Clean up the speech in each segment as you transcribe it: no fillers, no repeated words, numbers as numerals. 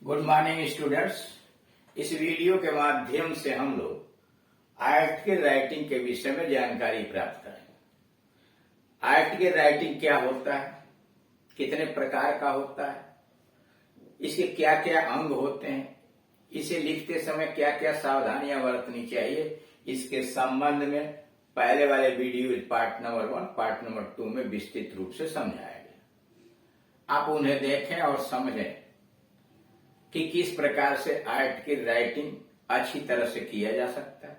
Good morning students. इस video के माध्यम से हम लोग आर्टिकल राइटिंग के विषय में जानकारी प्राप्त करेंगे। आर्टिकल राइटिंग क्या होता है, कितने प्रकार का होता है, इसके क्या क्या अंग होते हैं, इसे लिखते समय क्या क्या सावधानियां बरतनी चाहिए, इसके संबंध में पहले वाले video part number 1 part number 2 में विस्तृत रूप से समझाया गया। आप उन्हें देखें और समझें कि किस प्रकार से आर्टिकल राइटिंग अच्छी तरह से किया जा सकता है।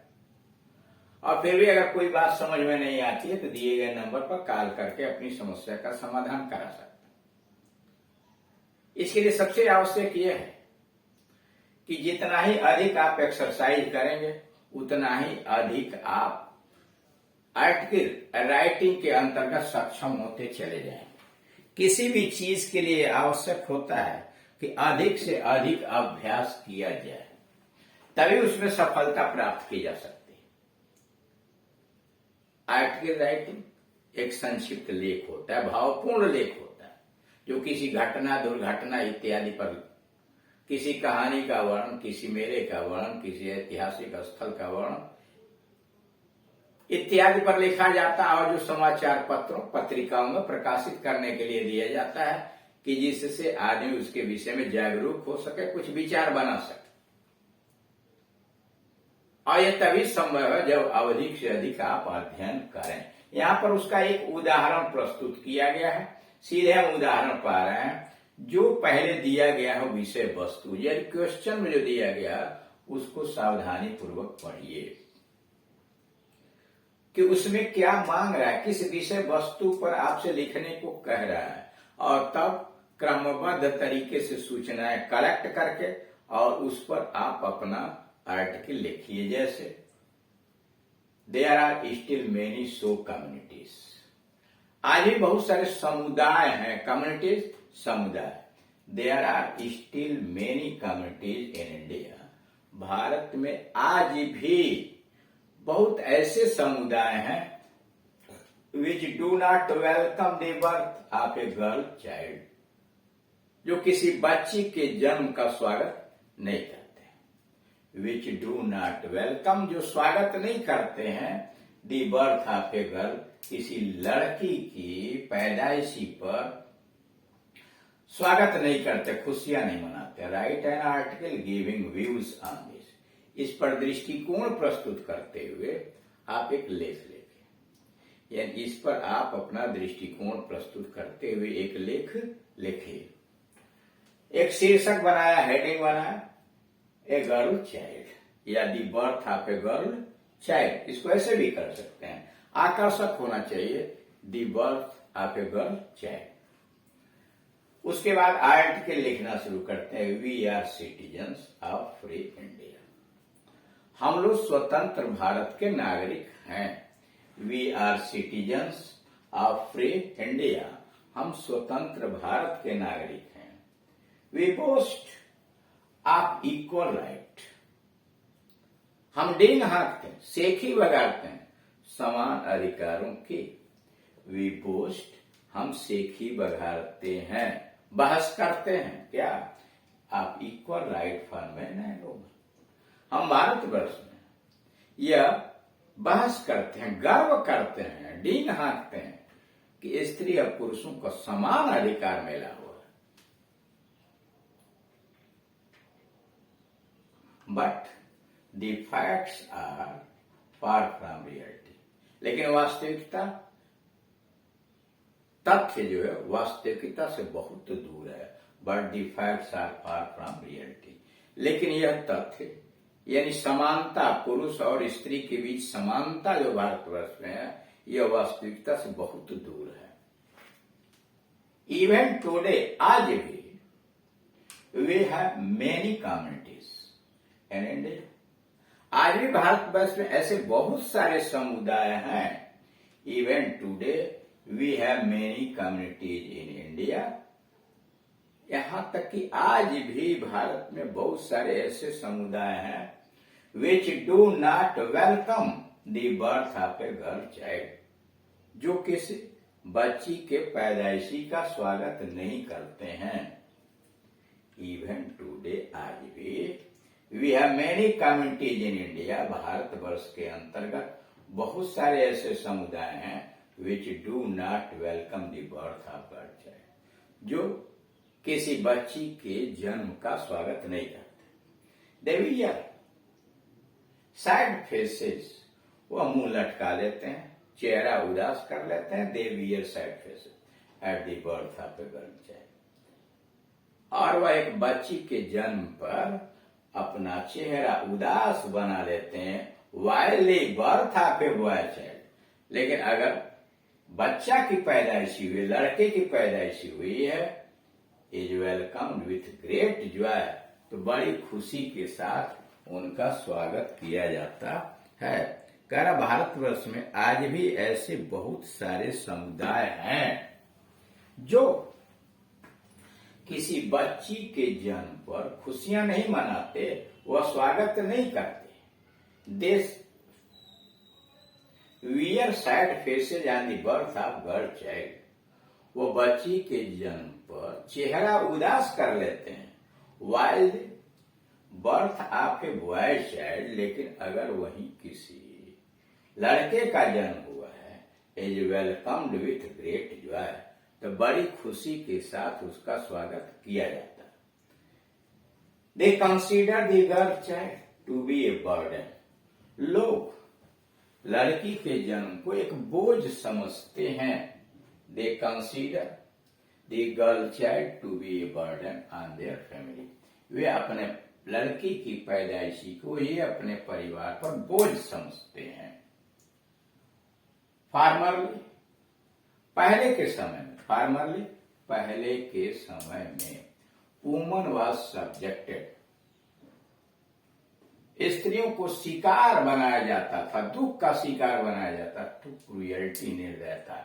और फिर भी अगर कोई बात समझ में नहीं आती है तो दिए गए नंबर पर कॉल करके अपनी समस्या का समाधान करा सकते हैं। इसके लिए सबसे आवश्यक यह है कि जितना ही अधिक आप एक्सरसाइज करेंगे उतना ही अधिक आप आर्टिकल राइटिंग के अंतर्गत सक्षम होते चले जाएंगे। किसी भी चीज के लिए आवश्यक होता है कि अधिक से अधिक अभ्यास किया जाए, तभी उसमें सफलता प्राप्त की जा सकती है। आर्टिकल राइटिंग एक संक्षिप्त लेख होता है, भावपूर्ण लेख होता है, जो किसी घटना, दुर्घटना इत्यादि पर, किसी कहानी का वर्णन, किसी मेले का वर्णन, किसी ऐतिहासिक स्थल का वर्णन इत्यादि पर लिखा जाता है और जो समाचार पत्रों, पत्रिकाओं में प्रकाशित करने के लिए दिया जाता है कि जिससे आदमी उसके विषय में जागरूक हो सके, कुछ विचार बना सके। और यह तभी संभव है जब अधिक से अधिक आप अध्ययन करें। यहां पर उसका एक उदाहरण प्रस्तुत किया गया है। सीधे हम उदाहरण पा रहे हैं। जो पहले दिया गया है विषय वस्तु, यदि क्वेश्चन में जो दिया गया उसको सावधानी पूर्वक पढ़िए कि उसमें क्या मांग रहा है, किस विषय वस्तु पर आपसे लिखने को कह रहा है, और तब क्रमबद्ध तरीके से सूचनाएं कलेक्ट करके और उस पर आप अपना आर्टिकल लिखिए। जैसे there are still many so communities, आज भी बहुत सारे समुदाय हैं। कम्युनिटीज समुदाय। There are still many communities in India, Bharat में आज भी बहुत ऐसे समुदाय हैं which do not welcome the birth of a girl child, जो किसी बच्ची के जन्म का स्वागत नहीं करते। which do not welcome, जो स्वागत नहीं करते हैं the birth of a girl, किसी लड़की की पैदाइशी पर स्वागत नहीं करते, खुशियां नहीं मनाते। Right an article giving views on this, इस पर दृष्टिकोण प्रस्तुत करते हुए आप एक लेख लिखें, यानी इस पर आप अपना दृष्टिकोण प्रस्तुत करते हुए एक लेख लिखिए। एक शीर्षक बनाया, हेडिंग बनाया, ए गर्ल चाइल्ड या the birth of a girl child. इसको ऐसे भी कर सकते हैं, आकर्षक होना चाहिए, the birth of a girl child. उसके बाद आर्टिकल लिखना शुरू करते हैं। We are citizens of free India, हम लोग स्वतंत्र भारत के नागरिक हैं। We are citizens of free India, हम स्वतंत्र भारत के नागरिक हैं। We boast of equal right, हम डींग हाँकते हैं, सेखी बगाड़ते हैं समान अधिकारों की। वी बोस्ट, हम सेखी बघाड़ते हैं, बहस करते हैं क्या, आप equal right for man and women. हम भारतवर्ष में यह बहस करते हैं, गर्व करते हैं, डींग हाँकते हैं कि स्त्री और पुरुषों को समान अधिकार मिला हुआ है। But the facts are far from reality, लेकिन वास्तविकता, तथ्य जो है वास्तविकता से बहुत दूर है। But the facts are far from reality, लेकिन यह तथ्य यानी समानता, पुरुष और स्त्री के बीच समानता जो भारतवर्ष में है, यह वास्तविकता से बहुत दूर है। इवन टुडे, आज भी, we have many communities in India, आज भी भारतवर्ष में ऐसे बहुत सारे समुदाय हैं। Even today we have many communities in India, यहां तक कि आज भी भारत में बहुत सारे ऐसे समुदाय हैं which do not welcome the birth of a girl child, जो किसी बच्ची के पैदाइशी का स्वागत नहीं करते हैं। इवन टूडे आज भी we have many communities in India, Bharatvarsh के अंतर्गत बहुत सारे ऐसे समुदाय हैं which do not welcome the birth of girl child, जो किसी बच्ची के जन्म का स्वागत नहीं करते। दे वियर सैड फेसेस, वह मुंह लटका लेते हैं, चेहरा उदास कर लेते हैं। They wear sad faces at the birth of a girl child, और वह एक बच्ची के जन्म पर अपना चेहरा उदास बना लेते हैं while the birth of a boy child. लेकिन अगर बच्चा की पैदाइशी हुई, लड़के की पैदाइशी हुई है, is welcomed with great Joy, तो बड़ी खुशी के साथ उनका स्वागत किया जाता है। कह रहा भारतवर्ष में आज भी ऐसे बहुत सारे समुदाय हैं जो किसी बच्ची के जन्म पर खुशियां नहीं मनाते, वह स्वागत नहीं करते। देश wear sad faces on the birth of girl child, वो बच्ची के जन्म पर चेहरा उदास कर लेते हैं while birth of a boy child. लेकिन अगर वही किसी लड़के का जन्म हुआ है, is welcomed with great Joy, तो बड़ी खुशी के साथ उसका स्वागत किया जाता है। They consider the girl child to be a burden, लोग लड़की के जन्म को एक बोझ समझते हैं। They consider the girl child to be a burden on their family, वे अपने लड़की की पैदाइशी को ये अपने परिवार पर बोझ समझते हैं। फॉर्मरली, पहले के समय में, फॉर्मरली पहले के समय में वुमन वाज सब्जेक्टेड, स्त्रियों को शिकार बनाया जाता था, दुख का शिकार बनाया जाता, टू क्रूएल्टी, निर्दयता।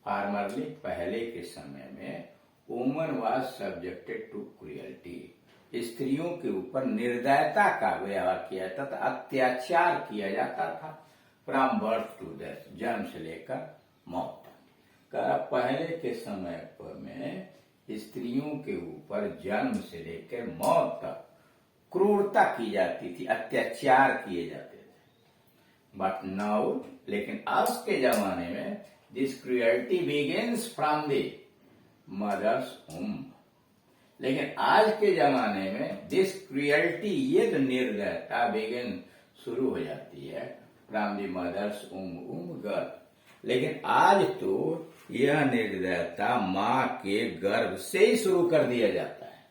फॉर्मरली पहले के समय में woman was subjected to cruelty, स्त्रियों के ऊपर निर्दयता का व्यवहार किया जाता था, अत्याचार किया जाता था। फ्रॉम बर्थ टू डेथ, जन्म से लेकर मौत तक। पहले के समय पर में स्त्रियों के ऊपर जन्म से लेकर मौत तक क्रूरता की जाती थी, अत्याचार किए जाते थे। बट नाउ, लेकिन आज के जमाने में this cruelty begins from the mother's womb, लेकिन आज के जमाने में दिस क्रूएल्टी, ये जो निर्दयता बिगिन शुरू हो जाती है फ्रॉम द मदर्स वूम्ब, गर्भ। लेकिन आज तो यह निर्दयता मां के गर्भ से ही शुरू कर दिया जाता है।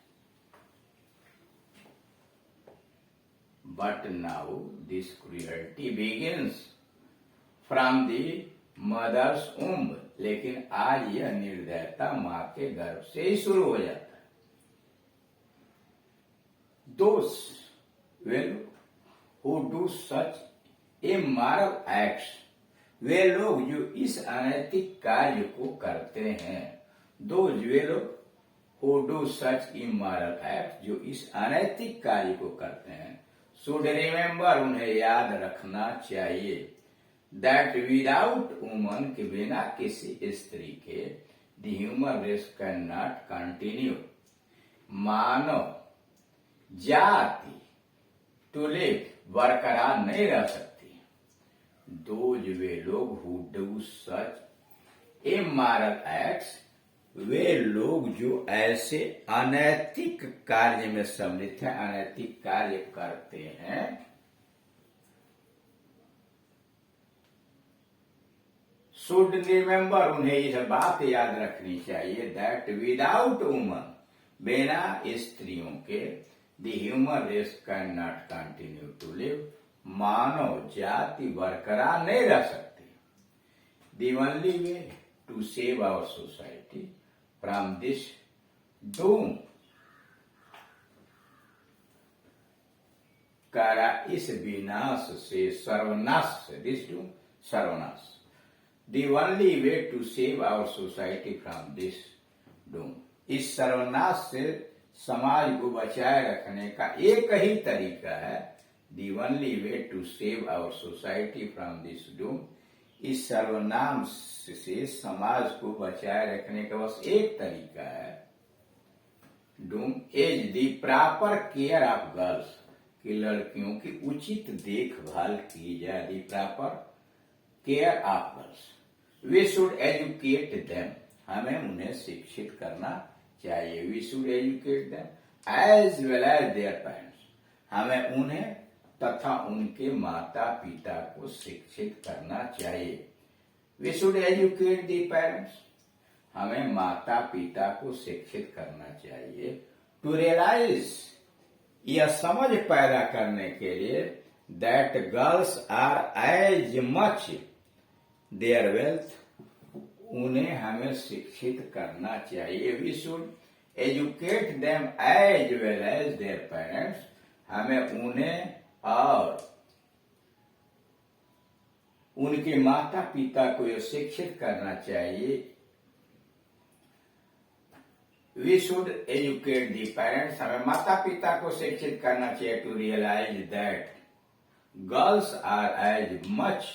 But now this cruelty begins from the mother's womb, लेकिन आज यह निर्दयता मां के गर्भ से ही शुरू हो जाता है। Those well who do such immoral acts, वे लोग जो इस अनैतिक कार्य को करते हैं, वे लोग who do such immoral act, जो इस अनैतिक कार्य को करते हैं, शुड रिमेम्बर, उन्हें याद रखना चाहिए, दैट विदाउट वुमन, के बिना किसी स्त्री के the human race can not continue, मानव जाति टू लिव, बरकरार नहीं रह सकती। दोज, वे लोग who do such immoral acts, वे लोग जो ऐसे अनैतिक कार्य में सम्मिलित हैं, अनैतिक कार्य करते हैं, शुड रिमेम्बर, उन्हें यह बात याद रखनी चाहिए, दैट विदाउट वुमन, बिना स्त्रियों के the human race can not continue to live, मानव जाति बरकरार नहीं रह सकती। The only way to save our society from this doom, कारा इस विनाश से, सर्वनाश से, दिस डूम सर्वनाश। The only way to save our society from this doom, इस सर्वनाश से समाज को बचाए रखने का एक ही तरीका है, the only way to save our society from this doom, इस सर्वनाश से समाज को बचाए रखने का बस एक तरीका है, doom is the proper care of girls, कि लड़कियों की उचित देखभाल की जाए, the proper care of girls. We should educate them, हमें उन्हें शिक्षित करना चाहिए। We should educate them as well as their parents, हमें उन्हें तथा उनके माता पिता को शिक्षित करना चाहिए। We should educate the parents, हमें माता पिता को शिक्षित करना चाहिए। टू रियलाइज, यह समझ पैदा करने के लिए, that girls are as much their wealth, उन्हें हमें शिक्षित करना चाहिए। We should educate them as well as their parents, हमें उन्हें और उनके माता पिता को यह शिक्षित करना चाहिए। We should educate the parents, हमें माता पिता को शिक्षित करना चाहिए। To realise that girls are as much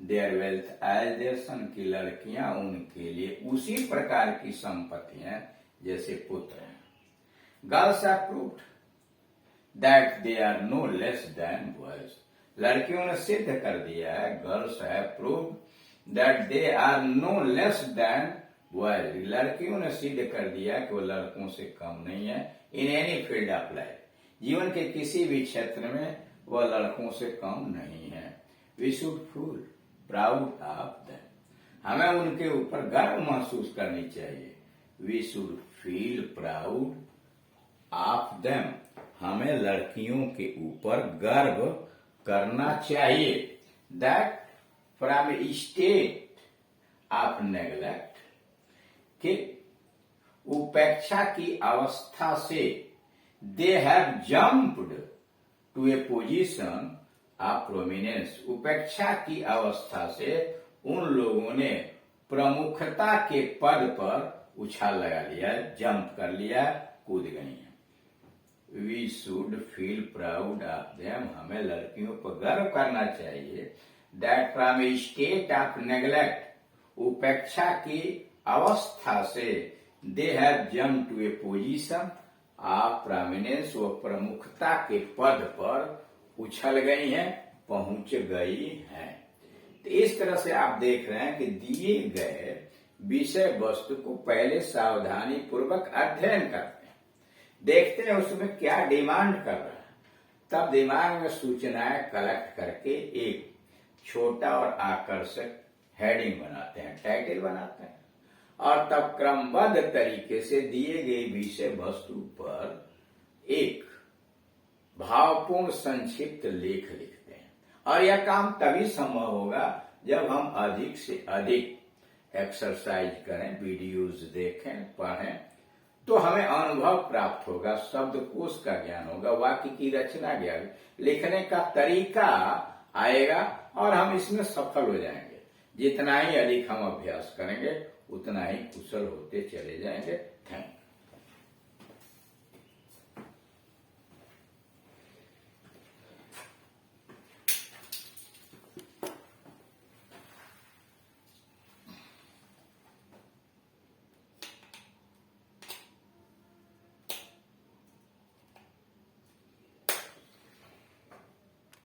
their wealth as their son, की लड़कियां उनके लिए उसी प्रकार की संपत्ति हैं जैसे पुत्र हैं। Girls are proved that they are no less than boys, लड़कियों ने सिद्ध कर दिया है, girls have proved that they are no less than boys, लड़कियों ने सिद्ध कर दिया कि वो लड़कों से कम नहीं है। In any field of life, जीवन के किसी भी क्षेत्र में वह लड़कों से कम नहीं है। We should feel proud of them, हमें उनके ऊपर गर्व महसूस करनी चाहिए। We should feel proud of them, हमें लड़कियों के ऊपर गर्व करना चाहिए। That from a state of neglect, कि उपेक्षा की अवस्था से they have jumped to a position of prominence, उपेक्षा की अवस्था से उन लोगों ने प्रमुखता के पद पर उछाल लगा लिया, जंप कर लिया, कूद गई हैं। We should feel proud of them, हमें लड़कियों पर गर्व करना चाहिए। That from a state of neglect, उपेक्षा की अवस्था से they have jump to a position of prominence, वो प्रमुखता के पद पर उछल गई हैं, पहुंच गई हैं। तो इस तरह से आप देख रहे हैं कि दिए गए विषय वस्तु को पहले सावधानी पूर्वक अध्ययन करते हैं, देखते हैं उसमें क्या डिमांड कर रहा है, तब दिमाग में सूचनाएं कलेक्ट करके एक छोटा और आकर्षक हेडिंग बनाते हैं, टाइटल बनाते हैं, और तब क्रमबद्ध तरीके से दिए गए विषय वस्तु पर एक भावपूर्ण संक्षिप्त लेख लिखते हैं। और यह काम तभी संभव होगा जब हम अधिक से अधिक एक्सरसाइज करें, वीडियोज देखें, पढ़ें, तो हमें अनुभव प्राप्त होगा, शब्दकोश का ज्ञान होगा, वाक्य की रचना ज्ञान, लिखने का तरीका आएगा और हम इसमें सफल हो जाएंगे। जितना ही अधिक हम अभ्यास करेंगे उतना ही कुशल होते चले जाएंगे। Thank you.